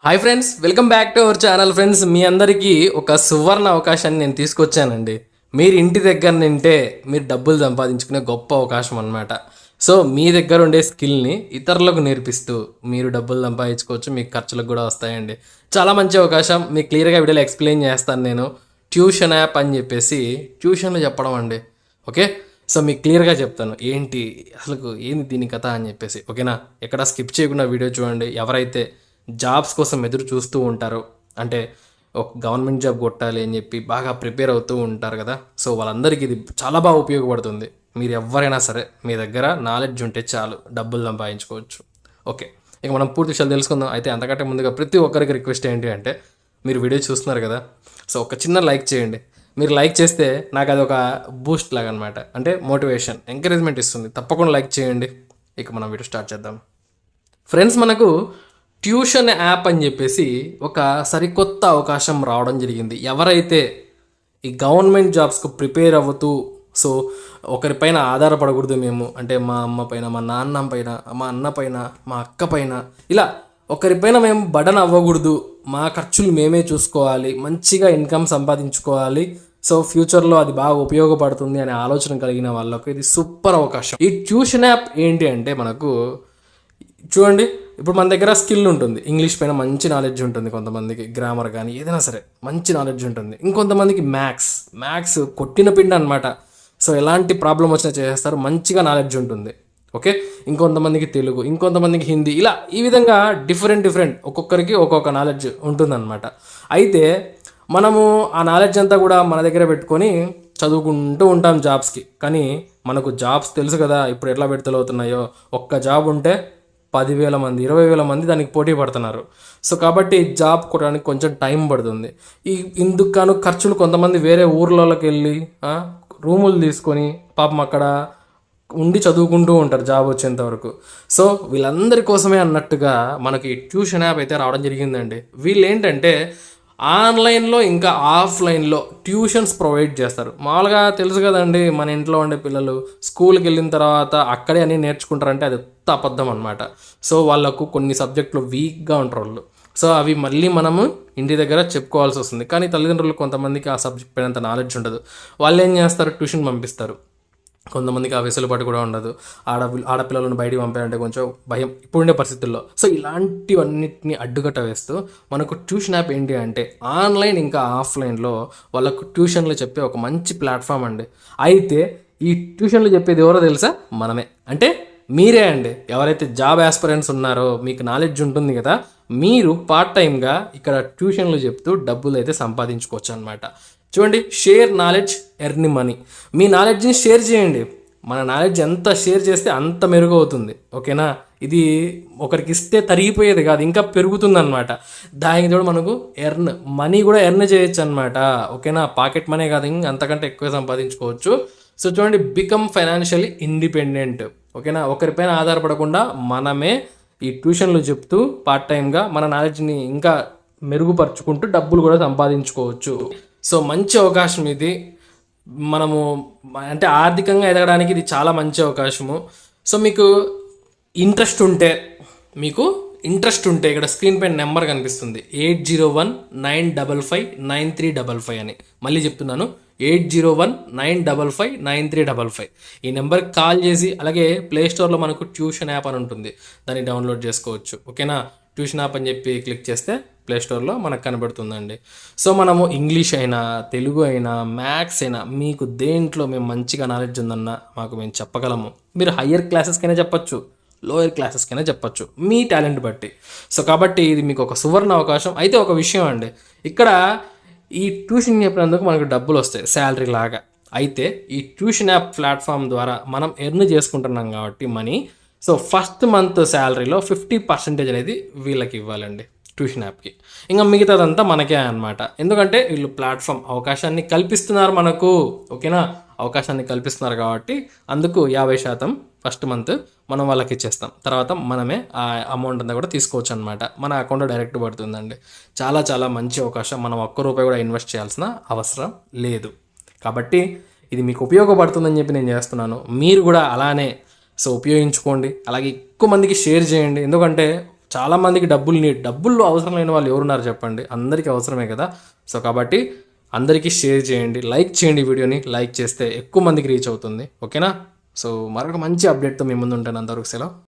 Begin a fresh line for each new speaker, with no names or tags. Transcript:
Hi friends, welcome back to our channel. Friends, మీ అందరికీ ఒక సువర్ణ అవకాశాన్ని నేను తీసుకొచ్చానండి. మీరు ఇంటి దగ్గర నింటే మీరు డబ్బులు సంపాదించుకునే గొప్ప అవకాశం అనమాట. సో మీ దగ్గర ఉండే స్కిల్ని ఇతరులకు నేర్పిస్తూ మీరు డబ్బులు సంపాదించుకోవచ్చు, మీకు ఖర్చులకు కూడా వస్తాయండి. చాలా మంచి అవకాశం. మీకు క్లియర్గా వీడియోలో ఎక్స్ప్లెయిన్ చేస్తాను నేను. ట్యూషన్ యాప్ అని చెప్పేసి ట్యూషన్లు చెప్పడం అండి. ఓకే, సో మీకు క్లియర్గా చెప్తాను ఏంటి అసలు ఏంది దీని కథ అని చెప్పేసి. ఓకేనా, ఎక్కడ స్కిప్ చేయకుండా వీడియో చూడండి. ఎవరైతే జాబ్స్ కోసం ఎదురు చూస్తూ ఉంటారు, అంటే ఒక గవర్నమెంట్ జాబ్ కొట్టాలి అని చెప్పి బాగా ప్రిపేర్ అవుతూ ఉంటారు కదా, సో వాళ్ళందరికీ ఇది చాలా బాగా ఉపయోగపడుతుంది. మీరు ఎవరైనా సరే మీ దగ్గర నాలెడ్జ్ ఉంటే చాలు, డబ్బులు సంపాదించుకోవచ్చు. ఓకే, ఇక మనం పూర్తి విషయాలు తెలుసుకుందాం. అయితే అంతకంటే ముందుగా ప్రతి ఒక్కరికి రిక్వెస్ట్ ఏంటి అంటే, మీరు వీడియో చూస్తున్నారు కదా, సో ఒక చిన్న లైక్ చేయండి. మీరు లైక్ చేస్తే నాకు అది ఒక బూస్ట్ లాగా అనమాట, అంటే మోటివేషన్, ఎంకరేజ్మెంట్ ఇస్తుంది. తప్పకుండా లైక్ చేయండి. ఇక మనం వీడియో స్టార్ట్ చేద్దాం. ఫ్రెండ్స్, మనకు ట్యూషన్ యాప్ అని చెప్పేసి ఒక సరికొత్త అవకాశం రావడం జరిగింది. ఎవరైతే ఈ గవర్నమెంట్ జాబ్స్కు ప్రిపేర్ అవ్వుతూ, సో ఒకరిపైన ఆధారపడకూడదు మేము, అంటే మా అమ్మ పైన, మా నాన్న పైన, మా అన్న పైన, మా అక్క పైన, ఇలా ఒకరిపైన మేము బడన్ అవ్వకూడదు, మా ఖర్చులు మేమే చూసుకోవాలి, మంచిగా ఇన్కమ్ సంపాదించుకోవాలి, సో ఫ్యూచర్లో అది బాగా ఉపయోగపడుతుంది అనే ఆలోచన కలిగిన వాళ్ళకు ఇది సూపర్ అవకాశం. ఈ ట్యూషన్ యాప్ ఏంటి అంటే, మనకు చూడండి, ఇప్పుడు మన దగ్గర స్కిల్ ఉంటుంది, ఇంగ్లీష్ పైన మంచి నాలెడ్జ్ ఉంటుంది, కొంతమందికి గ్రామర్ కానీ ఏదైనా సరే మంచి నాలెడ్జ్ ఉంటుంది. ఇంకొంతమందికి మ్యాథ్స్ కొట్టిన పిండి అనమాట. సో ఎలాంటి ప్రాబ్లం వచ్చినా చేసేస్తారు, మంచిగా నాలెడ్జ్ ఉంటుంది. ఓకే, ఇంకొంతమందికి తెలుగు, ఇంకొంతమందికి హిందీ, ఇలా ఈ విధంగా డిఫరెంట్ ఒక్కొక్కరికి ఒక్కొక్క నాలెడ్జ్ ఉంటుందన్నమాట. అయితే మనము ఆ నాలెడ్జ్ అంతా కూడా మన దగ్గర పెట్టుకొని చదువుకుంటూ ఉంటాం జాబ్స్కి. కానీ మనకు జాబ్స్ తెలుసు కదా ఇప్పుడు ఎట్లా పెడతలవుతున్నాయో. ఒక్క జాబ్ ఉంటే 10,000 మంది, 20,000 మంది దానికి పోటీ పడుతున్నారు. సో కాబట్టి జాబ్ కొట్టడానికి కొంచెం టైం పడుతుంది. ఇందుకు గాను ఖర్చులు, కొంతమంది వేరే ఊర్లలోకి వెళ్ళి రూములు తీసుకొని పాపం అక్కడ ఉండి చదువుకుంటూ ఉంటారు జాబ్ వచ్చేంత వరకు. సో వీళ్ళందరి కోసమే అన్నట్టుగా మనకి ట్యూషన్ యాప్ అయితే రావడం జరిగిందండి. వీళ్ళు ఏంటంటే ఆన్లైన్లో ఇంకా ఆఫ్లైన్లో ట్యూషన్స్ ప్రొవైడ్ చేస్తారు. మామూలుగా తెలుసు కదండి, మన ఇంట్లో ఉండే పిల్లలు స్కూల్కి వెళ్ళిన తర్వాత అక్కడే అన్నీ నేర్చుకుంటారంటే అది అబద్ధం అనమాట. సో వాళ్ళకు కొన్ని సబ్జెక్టులు వీక్గా ఉంటారు వాళ్ళు. సో అవి మళ్ళీ మనము ఇంటి దగ్గర చెప్పుకోవాల్సి వస్తుంది. కానీ తల్లిదండ్రులు కొంతమందికి ఆ సబ్జెక్ట్ పైనంత నాలెడ్జ్ ఉండదు. వాళ్ళు ఏం చేస్తారు, ట్యూషన్ పంపిస్తారు. కొంతమందికి ఆ వెసులుబాటు కూడా ఉండదు. ఆడపిల్లలను బయటికి పంపారంటే కొంచెం భయం ఇప్పుడుండే పరిస్థితుల్లో. సో ఇలాంటివన్నిటిని అడ్డుకట్ట వేస్తూ మనకు ట్యూషన్ యాప్ ఏంటి అంటే, ఆన్లైన్ ఇంకా ఆఫ్లైన్లో వాళ్ళకు ట్యూషన్లు చెప్పే ఒక మంచి ప్లాట్ఫామ్ అండి. అయితే ఈ ట్యూషన్లు చెప్పేది ఎవరో తెలుసా? మనమే, అంటే మీరే అండి. ఎవరైతే జాబ్ ఆస్పిరెంట్స్ ఉన్నారో, మీకు నాలెడ్జ్ ఉంటుంది కదా, మీరు పార్ట్ టైంగా ఇక్కడ ట్యూషన్లు చెప్తూ డబ్బులు అయితే సంపాదించుకోవచ్చు అనమాట. చూడండి, షేర్ నాలెడ్జ్ ఎర్న్ మనీ. మీ నాలెడ్జ్ని షేర్ చేయండి. మన నాలెడ్జ్ ఎంత షేర్ చేస్తే అంత మెరుగు అవుతుంది. ఓకేనా, ఇది ఒకరికి ఇస్తే తరిగిపోయేది కాదు, ఇంకా పెరుగుతుంది అనమాట. దానికి తోడు మనకు మనీ కూడా ఎర్న్ చేయొచ్చు అనమాట. ఓకేనా, పాకెట్ మనీ కాదు, అంతకంటే ఎక్కువ సంపాదించుకోవచ్చు. సో చూడండి, బికమ్ ఫైనాన్షియల్లీ ఇండిపెండెంట్. ఓకేనా, ఒకరిపైన ఆధారపడకుండా మనమే ఈ ట్యూషన్లు చెప్తూ పార్ట్ టైంగా మన నాలెడ్జ్ని ఇంకా మెరుగుపరుచుకుంటూ డబ్బులు కూడా సంపాదించుకోవచ్చు. సో మంచి అవకాశం ఇది. మనము అంటే ఆర్థికంగా ఎదగడానికి ఇది చాలా మంచి అవకాశము. సో మీకు ఇంట్రెస్ట్ ఉంటే ఇక్కడ స్క్రీన్ పైన నెంబర్ కనిపిస్తుంది, 8019559355 అని. మళ్ళీ చెప్తున్నాను, 8019559355. ఈ నెంబర్కి కాల్ చేసి, అలాగే ప్లేస్టోర్లో మనకు ట్యూషన్ యాప్ అని ఉంటుంది, దాన్ని డౌన్లోడ్ చేసుకోవచ్చు. ఓకేనా, ట్యూషన్ యాప్ అని చెప్పి క్లిక్ చేస్తే ప్లేస్టోర్లో మనకు కనబడుతుందండి. సో మనము ఇంగ్లీష్ అయినా, తెలుగు అయినా, మ్యాథ్స్ అయినా, మీకు దేంట్లో మేము మంచిగా నాలెడ్జ్ ఉందన్నా మాకు మేము చెప్పగలము. మీరు హయ్యర్ క్లాసెస్కైనా చెప్పచ్చు, లోయర్ క్లాసెస్కైనా చెప్పచ్చు, మీ టాలెంట్ బట్టి. సో కాబట్టి ఇది మీకు ఒక సువర్ణ అవకాశం. అయితే ఒక విషయం అండి, ఇక్కడ ఈ ట్యూషన్ చెప్పినందుకు మనకు డబ్బులు వస్తాయి శాలరీ లాగా. అయితే ఈ ట్యూషన్ యాప్ ప్లాట్ఫామ్ ద్వారా మనం ఎర్న్ చేసుకుంటున్నాం కాబట్టి మనీ. సో ఫస్ట్ మంత్ శాలరీలో 50% అనేది వీళ్ళకి ఇవ్వాలండి, ట్యూషన్ యాప్కి. ఇంకా మిగతాదంతా మనకే అనమాట. ఎందుకంటే వీళ్ళు ప్లాట్ఫామ్ అవకాశాన్ని కల్పిస్తున్నారు మనకు. ఓకేనా, అవకాశాన్ని కల్పిస్తున్నారు కాబట్టి అందుకు 50% ఫస్ట్ మంత్ మనం వాళ్ళకి ఇచ్చేస్తాం. తర్వాత మనమే ఆ అమౌంట్ అంతా కూడా తీసుకోవచ్చు అనమాట, మన అకౌంట్లో డైరెక్ట్ పడుతుందండి. చాలా చాలా మంచి అవకాశం. మనం ఒక్క రూపాయి కూడా ఇన్వెస్ట్ చేయాల్సిన అవసరం లేదు. కాబట్టి ఇది మీకు ఉపయోగపడుతుందని చెప్పి నేను చేస్తున్నాను. మీరు కూడా అలానే సో ఉపయోగించుకోండి. అలాగే ఎక్కువ మందికి షేర్ చేయండి. ఎందుకంటే చాలామందికి డబ్బులు అవసరం లేని వాళ్ళు ఎవరున్నారు చెప్పండి, అందరికీ అవసరమే కదా. సో కాబట్టి అందరికీ షేర్ చేయండి, లైక్ చేయండి, వీడియోని లైక్ చేస్తే ఎక్కువ మందికి రీచ్ అవుతుంది. ఓకేనా. సో మరొక మంచి అప్డేట్తో మీ ముందు ఉంటాను. అంతవరకు సెలవు.